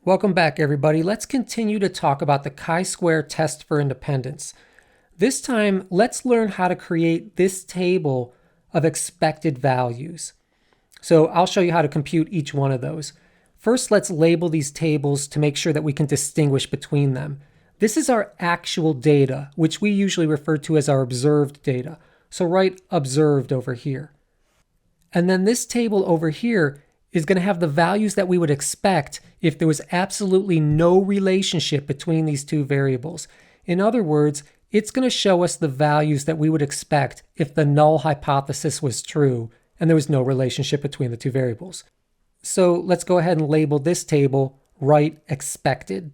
Welcome back, everybody. Let's continue to talk about the chi-square test for independence. This time, let's learn how to create this table of expected values. So I'll show you how to compute each one of those. First, let's label these tables to make sure that we can distinguish between them. This is our actual data, which we usually refer to as our observed data. So write observed over here. And then this table over here is going to have the values that we would expect if there was absolutely no relationship between these two variables. In other words, it's going to show us the values that we would expect if the null hypothesis was true and there was no relationship between the two variables. So let's go ahead and label this table write expected.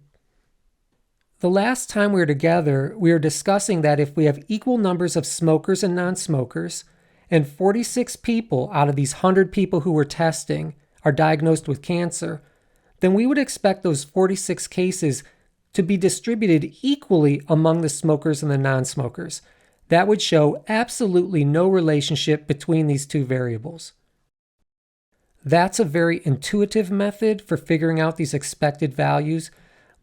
The last time we were together, we were discussing that if we have equal numbers of smokers and non-smokers, and 46 people out of these 100 people who we're testing are diagnosed with cancer, then we would expect those 46 cases to be distributed equally among the smokers and the non-smokers. That would show absolutely no relationship between these two variables. That's a very intuitive method for figuring out these expected values,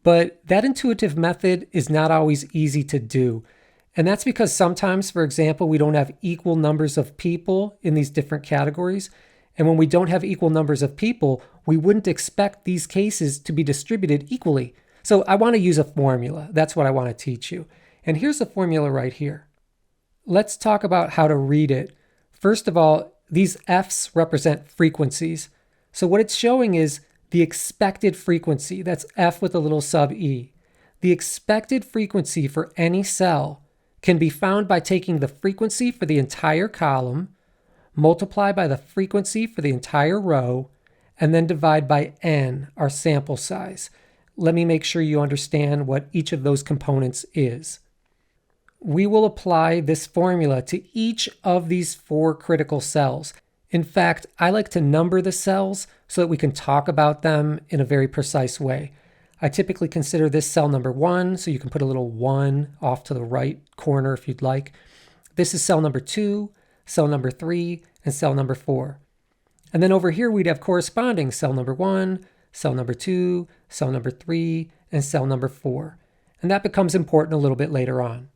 but that intuitive method is not always easy to do. And that's because sometimes, for example, we don't have equal numbers of people in these different categories. And when we don't have equal numbers of people, we wouldn't expect these cases to be distributed equally. So I want to use a formula. That's what I want to teach you. And here's the formula right here. Let's talk about how to read it. First of all, these F's represent frequencies. So what it's showing is the expected frequency. That's F with a little sub e. The expected frequency for any cell can be found by taking the frequency for the entire column, multiply by the frequency for the entire row, and then divide by n, our sample size. Let me make sure you understand what each of those components is. We will apply this formula to each of these 4 critical cells. In fact, I like to number the cells so that we can talk about them in a very precise way. I typically consider this cell number 1, so you can put a little 1 off to the right corner if you'd like. This is cell number 2, cell number 3, and cell number 4. And then over here we'd have corresponding cell number 1, cell number 2, cell number 3, and cell number 4. And that becomes important a little bit later on.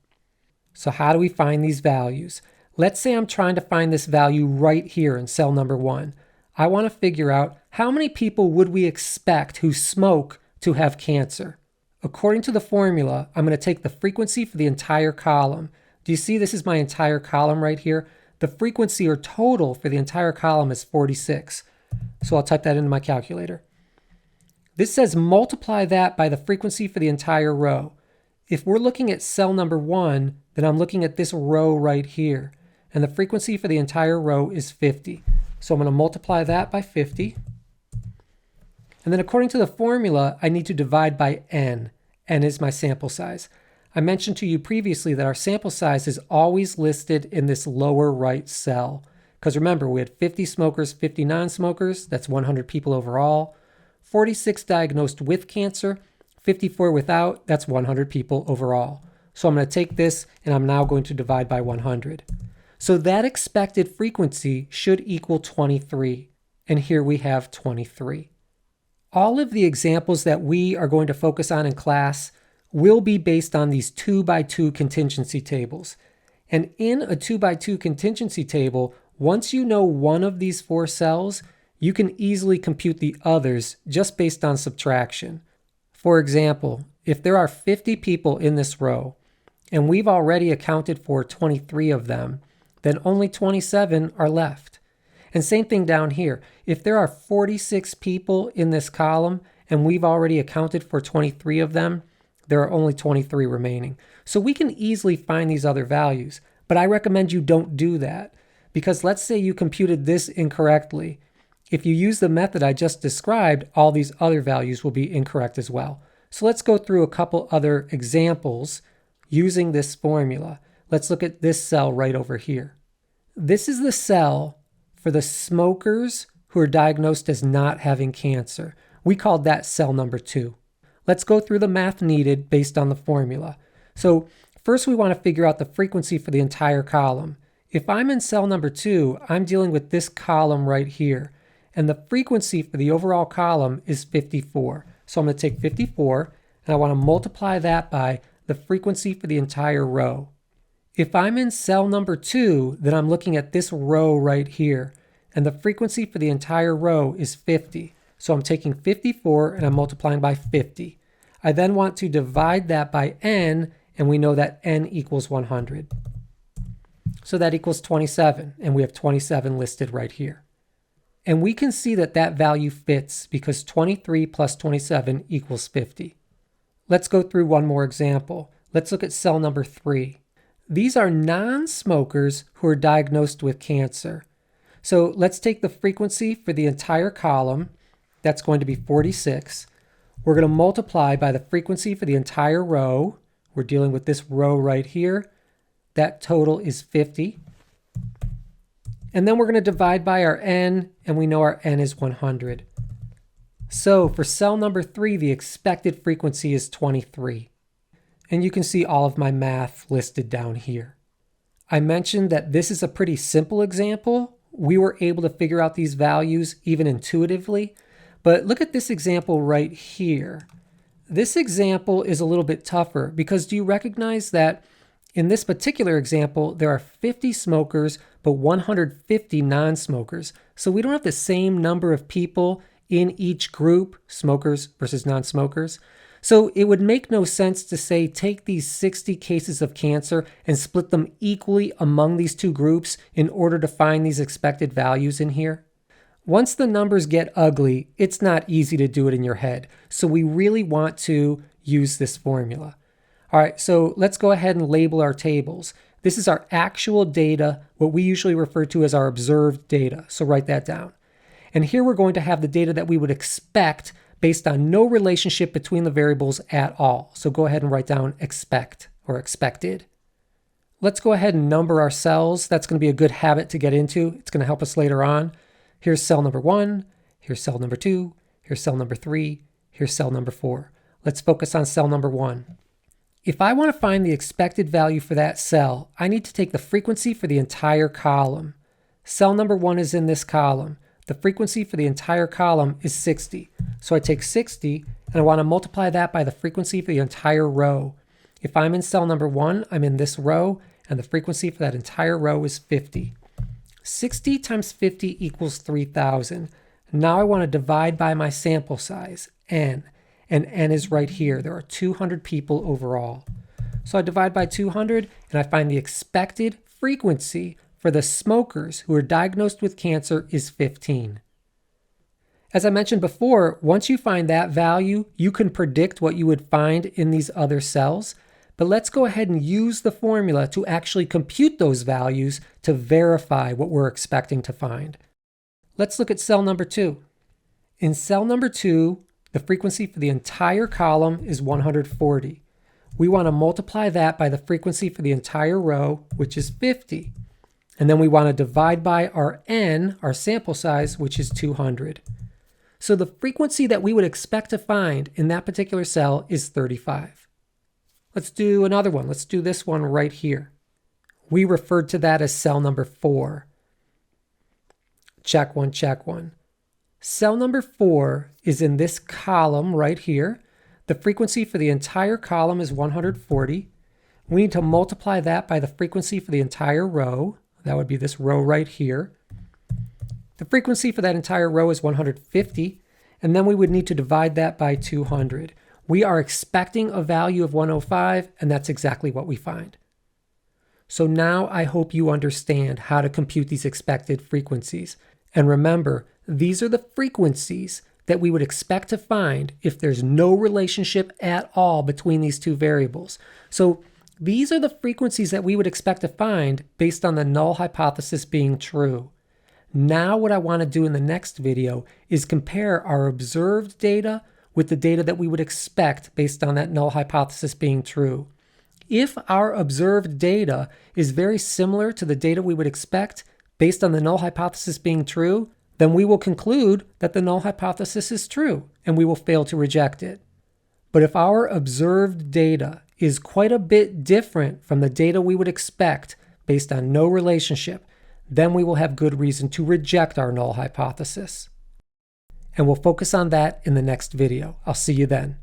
So how do we find these values? Let's say I'm trying to find this value right here in cell number 1. I want to figure out how many people would we expect who smoke to have cancer. According to the formula, I'm going to take the frequency for the entire column. Do you see this is my entire column right here? The frequency or total for the entire column is 46. So I'll type that into my calculator. This says multiply that by the frequency for the entire row. If we're looking at cell number 1, then I'm looking at this row right here. And the frequency for the entire row is 50. So I'm going to multiply that by 50. And then according to the formula, I need to divide by n. N is my sample size. I mentioned to you previously that our sample size is always listed in this lower right cell. Because remember, we had 50 smokers, 50 non-smokers. That's 100 people overall. 46 diagnosed with cancer, 54 without. That's 100 people overall. So I'm going to take this and I'm now going to divide by 100. So that expected frequency should equal 23. And here we have 23. All of the examples that we are going to focus on in class will be based on these 2x2 contingency tables. And in a 2x2 contingency table, once you know one of these 4 cells, you can easily compute the others just based on subtraction. For example, if there are 50 people in this row, and we've already accounted for 23 of them, then only 27 are left. And same thing down here. If there are 46 people in this column and we've already accounted for 23 of them, there are only 23 remaining. So we can easily find these other values, but I recommend you don't do that because let's say you computed this incorrectly. If you use the method I just described, all these other values will be incorrect as well. So let's go through a couple other examples using this formula. Let's look at this cell right over here. This is the cell for the smokers who are diagnosed as not having cancer. We called that cell number 2. Let's go through the math needed based on the formula. So first we want to figure out the frequency for the entire column. If I'm in cell number 2, I'm dealing with this column right here. And the frequency for the overall column is 54. So I'm going to take 54 and I want to multiply that by the frequency for the entire row. If I'm in cell number 2, then I'm looking at this row right here, and the frequency for the entire row is 50. So I'm taking 54 and I'm multiplying by 50. I then want to divide that by n, and we know that n equals 100. So that equals 27, and we have 27 listed right here. And we can see that that value fits because 23 plus 27 equals 50. Let's go through one more example. Let's look at cell number 3. These are non-smokers who are diagnosed with cancer. So let's take the frequency for the entire column. That's going to be 46. We're going to multiply by the frequency for the entire row. We're dealing with this row right here. That total is 50. And then we're going to divide by our n, and we know our n is 100. So for cell number 3, the expected frequency is 23. And you can see all of my math listed down here. I mentioned that this is a pretty simple example. We were able to figure out these values even intuitively. But look at this example right here. This example is a little bit tougher because do you recognize that in this particular example, there are 50 smokers, but 150 non-smokers. So we don't have the same number of people in each group, smokers versus non-smokers. So it would make no sense to say, take these 60 cases of cancer and split them equally among these two groups in order to find these expected values in here. Once the numbers get ugly, it's not easy to do it in your head. So we really want to use this formula. All right, so let's go ahead and label our tables. This is our actual data, what we usually refer to as our observed data. So write that down. And here we're going to have the data that we would expect based on no relationship between the variables at all. So go ahead and write down expect or expected. Let's go ahead and number our cells. That's going to be a good habit to get into. It's going to help us later on. Here's cell number 1, here's cell number 2, here's cell number 3, here's cell number 4. Let's focus on cell number 1. If I want to find the expected value for that cell, I need to take the frequency for the entire column. Cell number 1 is in this column. The frequency for the entire column is 60. So I take 60 and I want to multiply that by the frequency for the entire row. If I'm in cell number 1, I'm in this row, and the frequency for that entire row is 50. 60 times 50 equals 3,000. Now I want to divide by my sample size, n. And n is right here. There are 200 people overall. So I divide by 200 and I find the expected frequency for the smokers who are diagnosed with cancer is 15. As I mentioned before, once you find that value, you can predict what you would find in these other cells. But let's go ahead and use the formula to actually compute those values to verify what we're expecting to find. Let's look at cell number 2. In cell number 2, the frequency for the entire column is 140. We want to multiply that by the frequency for the entire row, which is 50. And then we want to divide by our n, our sample size, which is 200. So the frequency that we would expect to find in that particular cell is 35. Let's do another one. Let's do this one right here. We referred to that as cell number 4. Check one, check one. Cell number 4 is in this column right here. The frequency for the entire column is 140. We need to multiply that by the frequency for the entire row. That would be this row right here. The frequency for that entire row is 150, and then we would need to divide that by 200. We are expecting a value of 105, and that's exactly what we find. So now I hope you understand how to compute these expected frequencies. And remember, these are the frequencies that we would expect to find if there's no relationship at all between these two variables. So these are the frequencies that we would expect to find based on the null hypothesis being true. Now what I want to do in the next video is compare our observed data with the data that we would expect based on that null hypothesis being true. If our observed data is very similar to the data we would expect based on the null hypothesis being true, then we will conclude that the null hypothesis is true and we will fail to reject it. But if our observed data is quite a bit different from the data we would expect based on no relationship, then we will have good reason to reject our null hypothesis. and we'll focus on that in the next video. I'll see you then.